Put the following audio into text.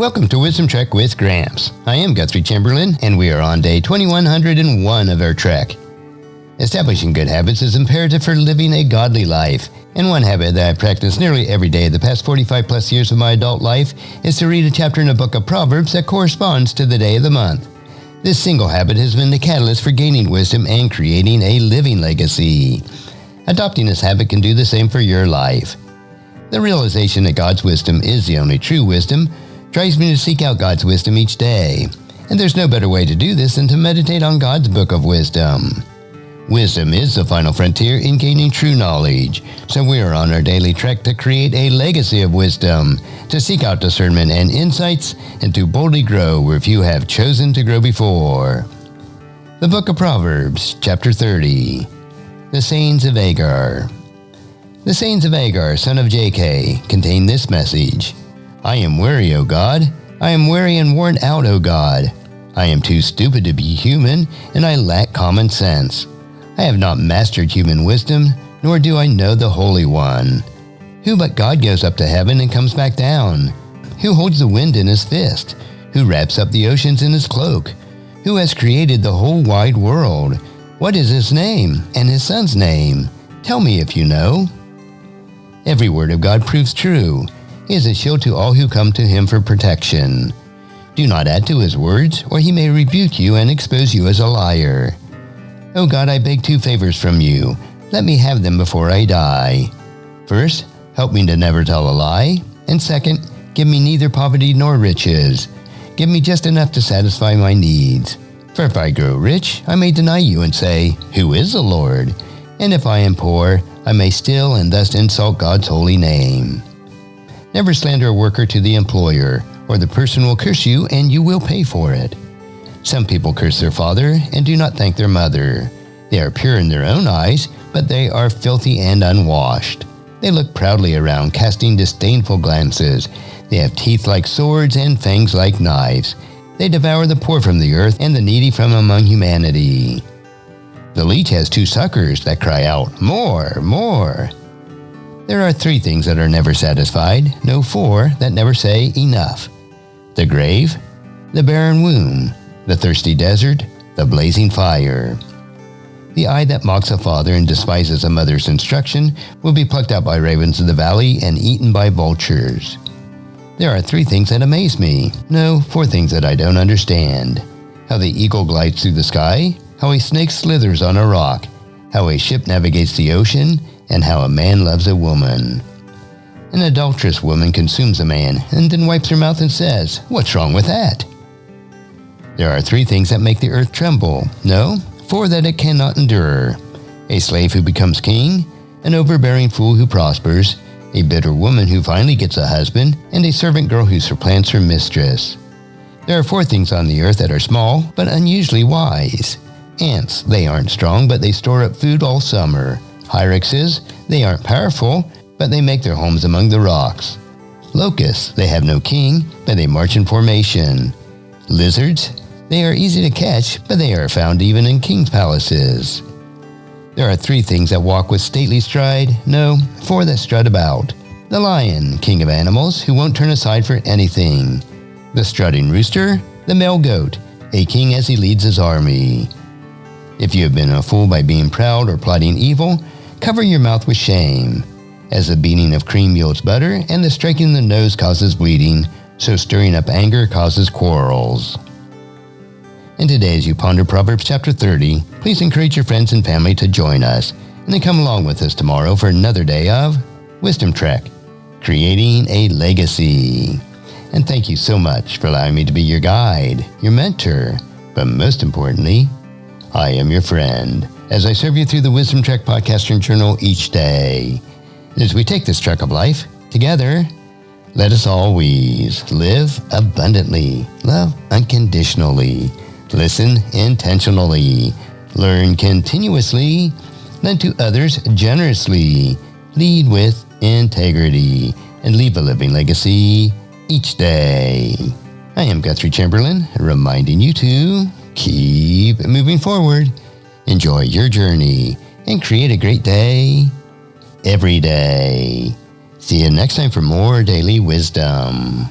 Welcome to Wisdom-Trek with Gramps. I am Guthrie Chamberlain, and we are on day 2101 of our trek. Establishing good habits is imperative for living a godly life, and one habit that I've practiced nearly every day the past 45 plus years of my adult life is to read a chapter in the Book of Proverbs that corresponds to the day of the month. This single habit has been the catalyst for gaining wisdom and creating a living legacy. Adopting this habit can do the same for your life. The realization that God's wisdom is the only true wisdom drives me to seek out God's wisdom each day. And there's no better way to do this than to meditate on God's book of wisdom. Wisdom is the final frontier in gaining true knowledge, so we are on our daily trek to create a legacy of wisdom, to seek out discernment and insights, and to boldly grow where few have chosen to grow before. The Book of Proverbs, Chapter 30. The Sayings of Agar. The sayings of Agar, son of J.K., contain this message. I am weary, O God. I am weary and worn out, O God. I am too stupid to be human, and I lack common sense. I have not mastered human wisdom, nor do I know the Holy One. Who but God goes up to heaven and comes back down? Who holds the wind in his fist? Who wraps up the oceans in his cloak? Who has created the whole wide world? What is his name and his son's name? Tell me if you know. Every word of God proves true. He is a shield to all who come to him for protection. Do not add to his words, or he may rebuke you and expose you as a liar. O God, I beg two favors from you. Let me have them before I die. First, help me to never tell a lie. And second, give me neither poverty nor riches. Give me just enough to satisfy my needs. For if I grow rich, I may deny you and say, Who is the Lord? And if I am poor, I may still and thus insult God's holy name. Never slander a worker to the employer, or the person will curse you and you will pay for it. Some people curse their father and do not thank their mother. They are pure in their own eyes, but they are filthy and unwashed. They look proudly around, casting disdainful glances. They have teeth like swords and fangs like knives. They devour the poor from the earth and the needy from among humanity. The leech has two suckers that cry out, More, more. There are three things that are never satisfied, no four that never say enough. The grave, the barren womb, the thirsty desert, the blazing fire. The eye that mocks a father and despises a mother's instruction will be plucked out by ravens of the valley and eaten by vultures. There are three things that amaze me. No, four things that I don't understand. How the eagle glides through the sky, how a snake slithers on a rock, how a ship navigates the ocean, and how a man loves a woman. An adulterous woman consumes a man and then wipes her mouth and says, What's wrong with that? There are three things that make the earth tremble. No, four that it cannot endure. A slave who becomes king, an overbearing fool who prospers, a bitter woman who finally gets a husband, and a servant girl who supplants her mistress. There are four things on the earth that are small but unusually wise. Ants, they aren't strong, but they store up food all summer. Hyraxes, they aren't powerful, but they make their homes among the rocks. Locusts, they have no king, but they march in formation. Lizards, they are easy to catch, but they are found even in king's palaces. There are three things that walk with stately stride, no, four that strut about. The lion, king of animals, who won't turn aside for anything. The strutting rooster, the male goat, a king as he leads his army. If you have been a fool by being proud or plotting evil, cover your mouth with shame. As the beating of cream yields butter, and the striking of the nose causes bleeding, so stirring up anger causes quarrels. And today, as you ponder Proverbs chapter 30, please encourage your friends and family to join us, and then come along with us tomorrow for another day of Wisdom Trek, creating a legacy. And thank you so much for allowing me to be your guide, your mentor, but most importantly, I am your friend, as I serve you through the WisdomTrek Podcast Journal each day. And as we take this trek of life together, let us always live abundantly, love unconditionally, listen intentionally, learn continuously, lend to others generously, lead with integrity, and leave a living legacy each day. I am Guthrie Chamberlain, reminding you to keep moving forward, enjoy your journey, and create a great day every day. See you next time for more daily wisdom.